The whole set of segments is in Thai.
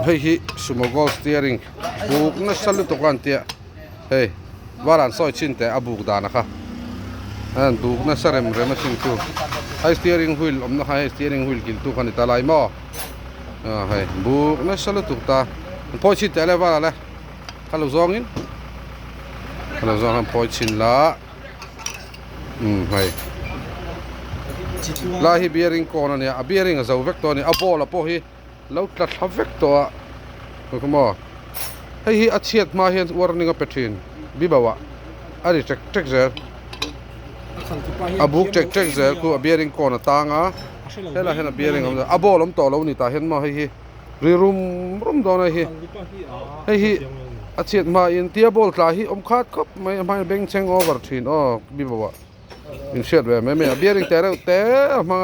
เฮ้ยสุโมกอลสเตียริงบุกนั่นสั่นตุกันเตียเฮ้ยวารันซอยชินแต่อบุกดานะคะอันบุกนั่นสั่นเรมชิงตูไฮสเตียริงหุยอมนะไฮสเตียริงหุยกินตุกันตาลายหม้อเฮ้ยบุกนั่นสั่นตุกตาพอชินแต่อะไรวะล่ะฮัลโหลซองอินฮัลโหลซองพอชินละเฮ้ยลาฮิเบียริงก่อนเนี่ยเบียริงจะเอาเวกตัวเนี่ยเอาโป้ละโป้ฮีแล้วตัดทับเวกตัวคุณหมอให้ฮีอาเชียดมาเห็นวอร์นิ่งกับเพทินบิบาวะอะไรเช็คเซอร์อาบุกเช็คเซอร์กูเบียริงก่อนต่างอ่ะเห็นละเห็นเบียริงกับอาโป้ล้มต่อแล้วนี่ตาเห็นมาให้ฮีรีรุมโดนให้ฮีอาเชียดมาอินเตียบอลตาฮีอมขาดครับไม่เบ่งเชงโอเวอร์ทินอ๋อบิบาวะอินเชียดเว้ยไม่เบียริงแต่มา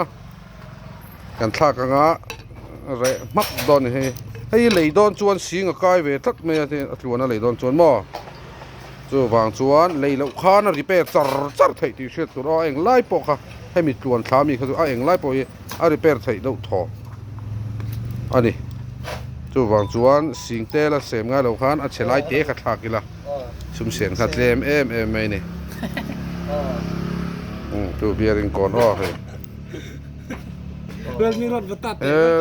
กันทักกันอ่ะอะไรมักโดนให้เลยโดนชวนสิงกับกายเวทักไม่ได้ชวนอะไรโดนชวนหม้อจู่บางชวนเลยแล้วข้าน่ะริเปร์จัดไทยที่เชื่อตัวเองไล่ปกค่ะให้มีชวนสามีเขาเองไล่ปกริเปร์ไทยแล้วทออันนี้จู่บางชวนสิงเตละเสมง่ายแล้วข้าอัดเชลัยเตะขัดทักกีฬาชุมเสียงขัดเล่มไม่เนี่ยจู่เบียริงก่อนอ้อเฮ้ยเวลมีรถตัด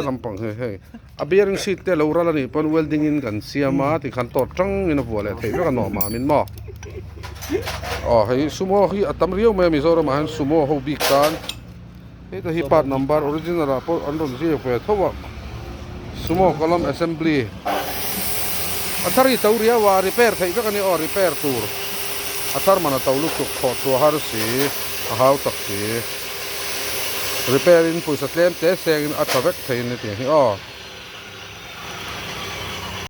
ลำปังเฮ้ยอาเบียริงสิเตะเราละนี่ปนเวลดิ้งอินกันเสียมาที่ขันตอดจังอินหัวเลยเทวกันหน่อมามินหม้อให้ซูโม่ที่อัตมเรียวไม่มีโซระมาให้ซูโม่เขาบิกันแต่ที่ปัดนัมเบอร์ออริจินัลอันนั้นที่เพื่อทั่วซูโม่คอลัมน์แอสเซมบลีอัตรีตัวเรียวว่ารีเพร์ไทยกันนี่รีเพร์ตูร์อัตร์มันตัวลุกตุกขอตัวฮาร์ซีฮาวตักซีรีเพร์อินปุยสเตมเตะเซงอัตเวกไทยนี่ที่